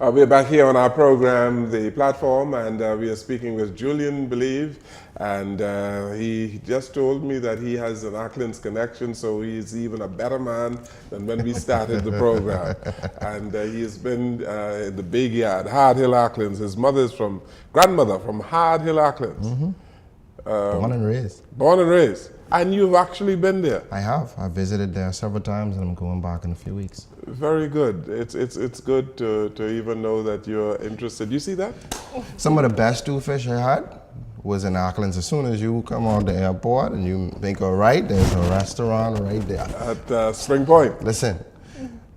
We're back here on our program, The Platform, and we are speaking with Julien Believe, and he just told me that he has an Acklands connection, so he's even a better man than when we started the program. And he has been in the big yard, Hard Hill Acklands. His grandmother from Hard Hill Acklands. Mm-hmm. Born and raised. Born and raised. And you've actually been there? I have. I visited there several times, and I'm going back in a few weeks. Very good. It's good to even know that you're interested. You see that? Some of the best stew fish I had was in Acklands. As soon as you come on the airport and you make a right, there's a restaurant right there. At Spring Point. Listen,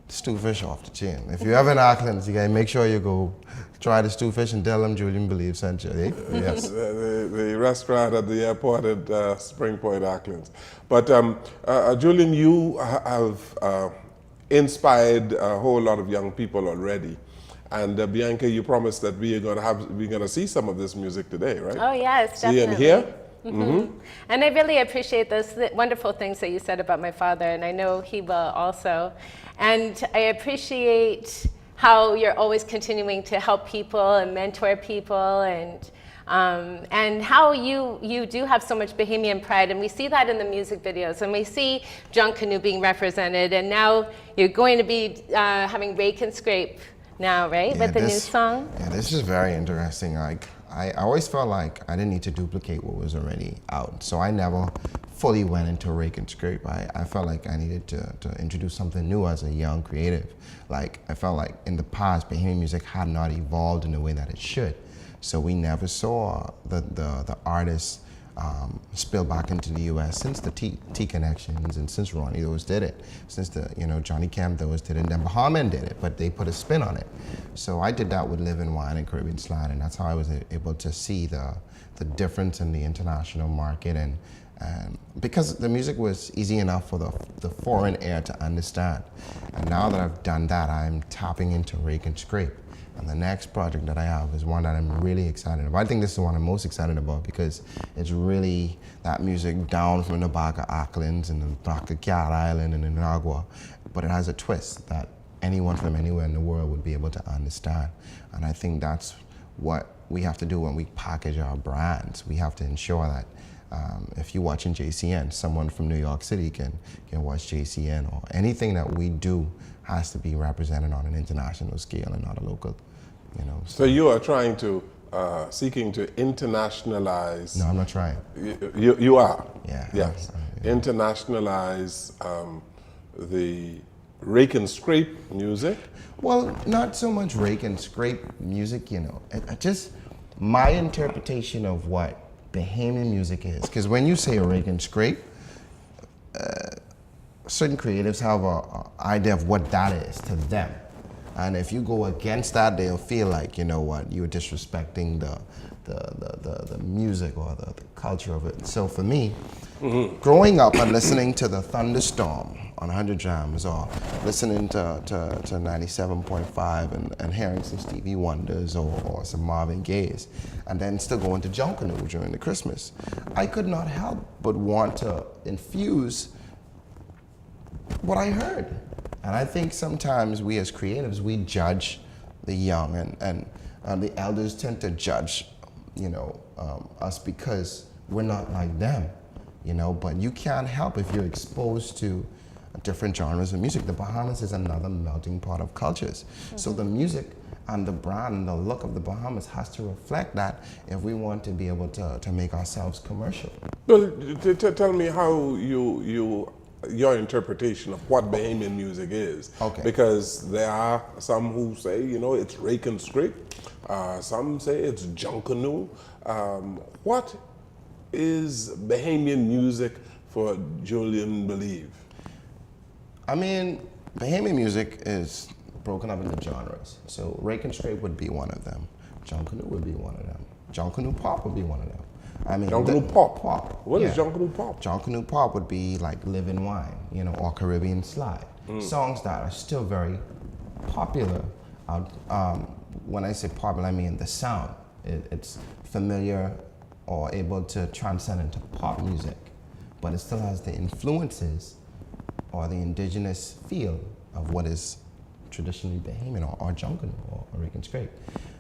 stew fish off the chain. If you're ever in Acklands, you gotta make sure you go try the stew fish and tell them Julien Believe sent you. Eh? Yes, the restaurant at the airport at Spring Point, Acklands. But Julien, you have inspired a whole lot of young people already. And Bianca, you promised that we're gonna see some of this music today, right? Oh yes, see definitely. and hear. Mm-hmm. And I really appreciate those wonderful things that you said about my father, and I know he will also. And I appreciate how you're always continuing to help people and mentor people, and how you do have so much Bahamian pride, and we see that in the music videos, and we see Junk Canoe being represented, and now you're going to be having Rake and Scrape now, right, with the new song? Yeah, this is very interesting. I always felt like I didn't need to duplicate what was already out, so I never fully went into Rake and Scrape. I felt like I needed to introduce something new as a young creative. Like, I felt like in the past, Bahamian music had not evolved in the way that it should. So we never saw the artists spill back into the U.S. since the T Connections and since Ronnie those did it, since Johnny Camp those did it, and then Bahamian did it, but they put a spin on it. So I did that with Live and Wine and Caribbean Slide, and that's how I was able to see the difference in the international market, and because the music was easy enough for the foreign ear to understand. And now that I've done that, I'm tapping into Rake and Scrape. And the next project that I have is one that I'm really excited about. I think this is one I'm most excited about because it's really that music down from the back of Acklands and the back of Cat Island and Nygard, but it has a twist that anyone from anywhere in the world would be able to understand. And I think that's what we have to do when we package our brands. We have to ensure that if you're watching JCN, someone from New York City can watch JCN, or anything that we do has to be represented on an international scale and not a local, So you are trying to, seeking to internationalize. No, I'm not trying. You are? Yeah. Yes. Internationalize the Rake and Scrape music? Well, not so much Rake and Scrape music, just my interpretation of what Bahamian music is. Because when you say Rake and Scrape, certain creatives have an idea of what that is to them. And if you go against that, they'll feel like, you know what, you're disrespecting the music or the culture of it. So for me, growing up and listening to the Thunderstorm on 100 Jams, or listening to 97.5 and hearing some Stevie Wonders or some Marvin Gaye's, and then still going to Junk Canoe during the Christmas, I could not help but want to infuse what I heard. And I think sometimes we as creatives, we judge the young, and the elders tend to judge, us because we're not like them, but you can't help if you're exposed to different genres of music. The Bahamas is another melting pot of cultures. Mm-hmm. So the music and the brand and the look of the Bahamas has to reflect that if we want to be able to make ourselves commercial. Well, tell me how your interpretation of what Bahamian music is. Okay. Because there are some who say, it's Rake and Scrape. Some say it's Junk Canoe. What is Bahamian music for Julien Believe? I mean, Bahamian music is broken up into genres. So Rake and Scrape would be one of them. Junk Canoe would be one of them. Junk Canoe Pop would be one of them. I mean, Junk Canoe Pop. Pop. What is Junk Canoe Pop? Junk Canoe Pop would be like Live and Wine, or Caribbean Slide. Songs that are still very popular. When I say popular, I mean the sound. It's familiar or able to transcend into pop music, but it still has the influences or the indigenous feel of what is traditionally Bahamian or Junkanoo or Rake and Scrape.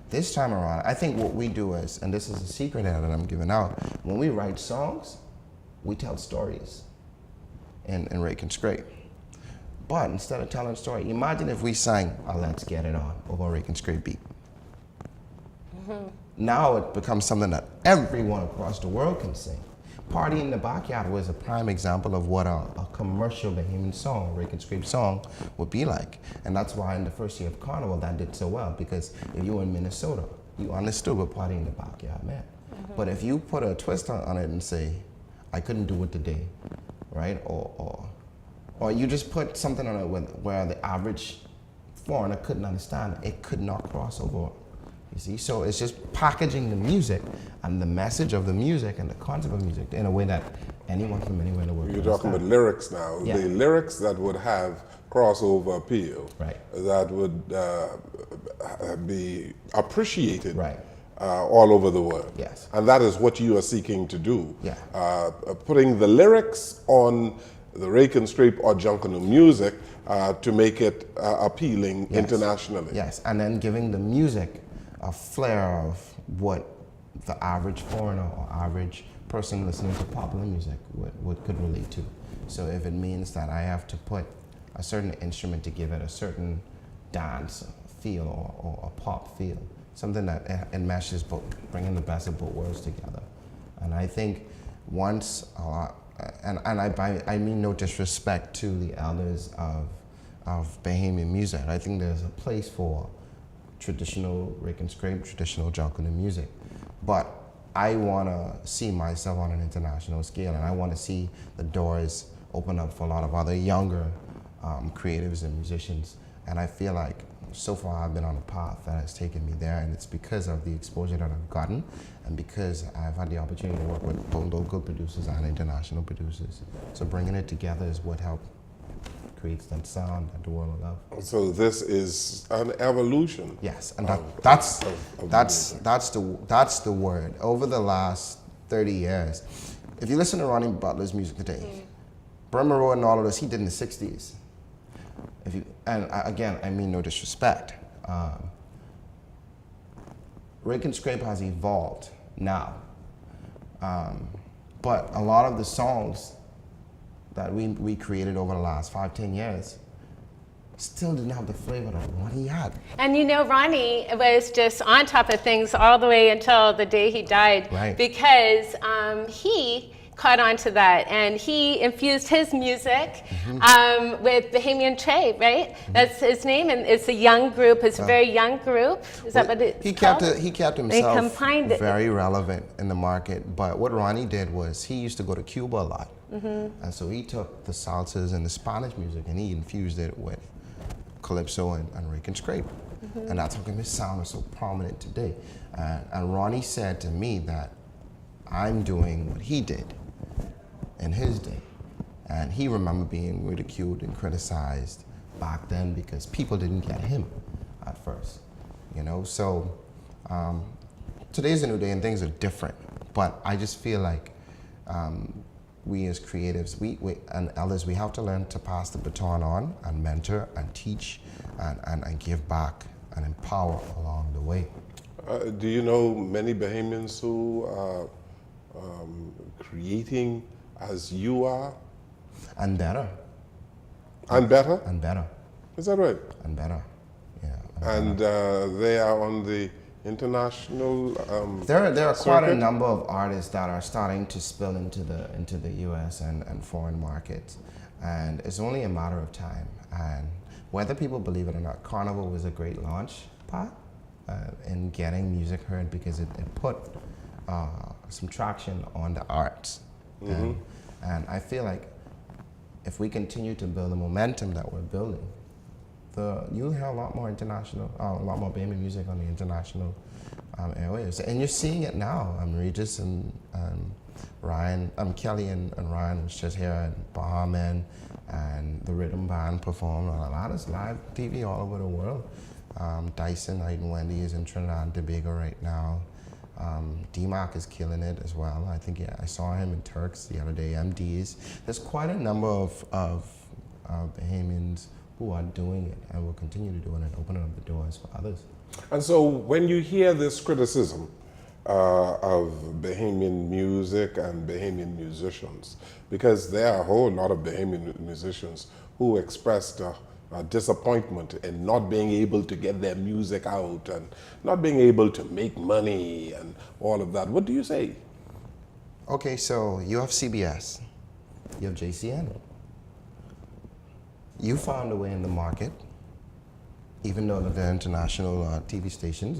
This time around, I think what we do is, and this is a secret that I'm giving out, when we write songs, we tell stories in Rake and Scrape. But instead of telling a story, imagine if we sang a Let's Get It On over a Rake and Scrape beat. Now it becomes something that everyone across the world can sing. Party in the Backyard was a prime example of what a commercial Bahamian song, Rake and Scrape song, would be like. And that's why in the first year of Carnival that did so well, because if you were in Minnesota, you understood what Party in the Backyard meant. But if you put a twist on it and say, I couldn't do it today, right? Or you just put something on it where the average foreigner couldn't understand, it could not cross over. You see, so it's just packaging the music and the message of the music and the concept of music in a way that anyone from anywhere in the world You're can talking about understand. lyrics now. Yeah. The lyrics that would have crossover appeal, Right. that would be appreciated Right. all over the world. Yes. And that is what you are seeking to do. Yeah. Putting the lyrics on the Rake and Scrape or Junkanoo music to make it appealing Yes. internationally. Yes, and then giving the music a flair of what the average foreigner or average person listening to popular music could relate to. So if it means that I have to put a certain instrument to give it a certain dance feel or a pop feel, something that it meshes both, bringing the best of both worlds together. And I think once, and I mean no disrespect to the elders of Bahamian music, I think there's a place for traditional Rake and Scrape, traditional Junkanoo music. But I want to see myself on an international scale, and I want to see the doors open up for a lot of other younger creatives and musicians. And I feel like so far I've been on a path that has taken me there, and it's because of the exposure that I've gotten and because I've had the opportunity to work with both local producers and international producers. So bringing it together is what helped creates that sound that the world will love. So this is an evolution. Yes, and that's the word. Over the last 30 years, if you listen to Ronnie Butler's music today, Burma Road and all of this, he did in the 60s. Again, I mean no disrespect. Rake and Scrape has evolved now, but a lot of the songs that we created over the last 5-10 years still didn't have the flavor that Ronnie had. And you know, Ronnie was just on top of things all the way until the day he died, Right. because he caught on to that, and he infused his music with Bahamian Trey, right? That's his name, and it's a young group. It's a very young group. Is that what it's He called? kept himself combined it. very relevant in the market. But what Ronnie did was he used to go to Cuba a lot, and so he took the salsas and the Spanish music and he infused it with calypso and Rake and Scrape, and that's how come his sound is so prominent today. And Ronnie said to me that I'm doing what he did in his day, and he remembered being ridiculed and criticized back then because people didn't get him at first, you know. So today's a new day and things are different, but I just feel like we as creatives, we and elders, we have to learn to pass the baton on and mentor and teach and give back and empower along the way. Do you know many Bahamians who are creating as you are? And better. And better? And better. Is that right? And better. Yeah. And they are on the international There are quite a circuit? number of artists that are starting to spill into the U.S. and foreign markets, and it's only a matter of time. And whether people believe it or not, Carnival was a great launch pad in getting music heard because it put some traction on the arts. And I feel like if we continue to build the momentum that we're building, you'll hear a lot more international, a lot more Bahamian music on the international airwaves. And you're seeing it now. Regis and Ryan, Kelly and Ryan was just here, and Bahaman and the Rhythm Band performed on a lot of live TV all over the world. Dyson, Knight and Wendy is in Trinidad and Tobago right now. D-Mac is killing it as well. I think I saw him in Turks the other day, MDs. There's quite a number of Bahamians who are doing it and will continue to do it and opening up the doors for others. And so when you hear this criticism of Bahamian music and Bahamian musicians, because there are a whole lot of Bahamian musicians who expressed a disappointment in not being able to get their music out and not being able to make money and all of that. What do you say? Okay, so you have CBS, you have JCN. You found a way in the market, even though they're international TV stations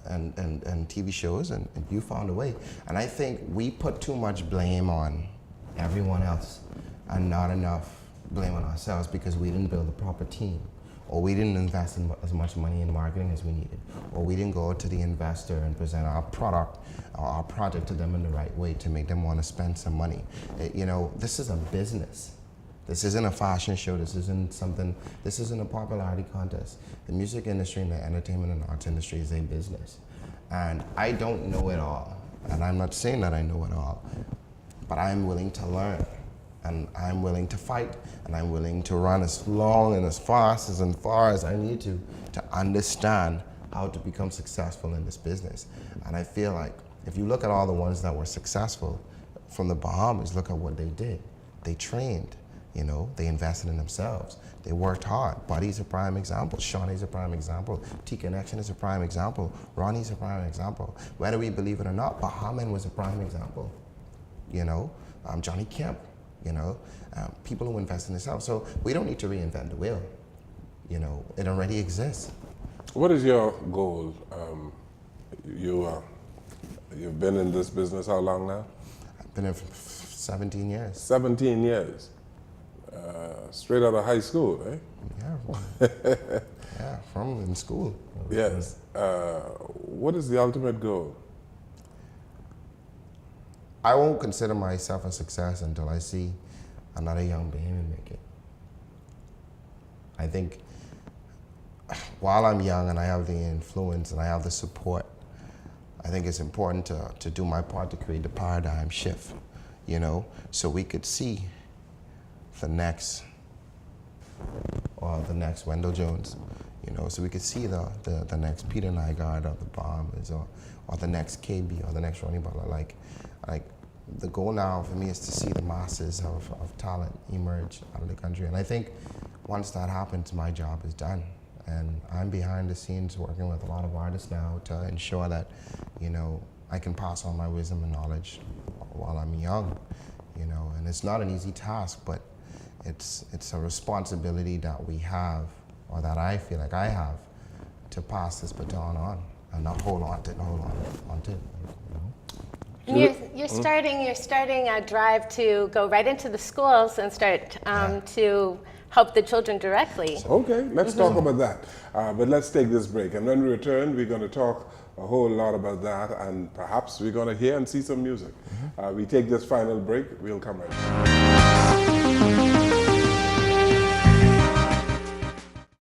and TV shows, and you found a way. And I think we put too much blame on everyone else and not enough blame on ourselves because we didn't build a proper team, or we didn't invest in as much money in marketing as we needed, or we didn't go to the investor and present our product or our project to them in the right way to make them want to spend some money. You know, this is a business. This isn't a fashion show. This isn't a popularity contest. The music industry and the entertainment and arts industry is a business. And I don't know it all. And I'm not saying that I know it all, but I'm willing to learn. And I'm willing to fight. And I'm willing to run as long and as fast as I need to understand how to become successful in this business. And I feel like if you look at all the ones that were successful from the Bahamas, look at what they did. They trained. You know, they invested in themselves. They worked hard. Buddy's a prime example. Shawnee's a prime example. T-Connection is a prime example. Ronnie's a prime example. Whether we believe it or not, Bahaman was a prime example. You know, Johnny Kemp, you know, people who invest in themselves. So we don't need to reinvent the wheel. You know, it already exists. What is your goal? You've been in this business how long now? I've been in for 17 years. 17 years. Straight out of high school, eh? Yeah, yeah, from in school. Yes. What is the ultimate goal? I won't consider myself a success until I see another young Bahamian make it. I think while I'm young and I have the influence and I have the support, I think it's important to do my part to create the paradigm shift, you know, so we could see the next Wendell Jones, you know, so we could see the next Peter Nygard of the Bahamas, or the next KB or the next Ronnie Butler. Like the goal now for me is to see the masses of talent emerge out of the country. And I think once that happens, my job is done. And I'm behind the scenes working with a lot of artists now to ensure that, you know, I can pass on my wisdom and knowledge while I'm young, you know. And it's not an easy task, but it's a responsibility that we have, or that I feel like I have, to pass this baton on and not hold on to it, you know? You're starting a drive to go right into the schools and start to help the children directly. Okay, let's talk about that. But let's take this break. And when we return, we're going to talk a whole lot about that, and perhaps we're going to hear and see some music. We take this final break. We'll come right back.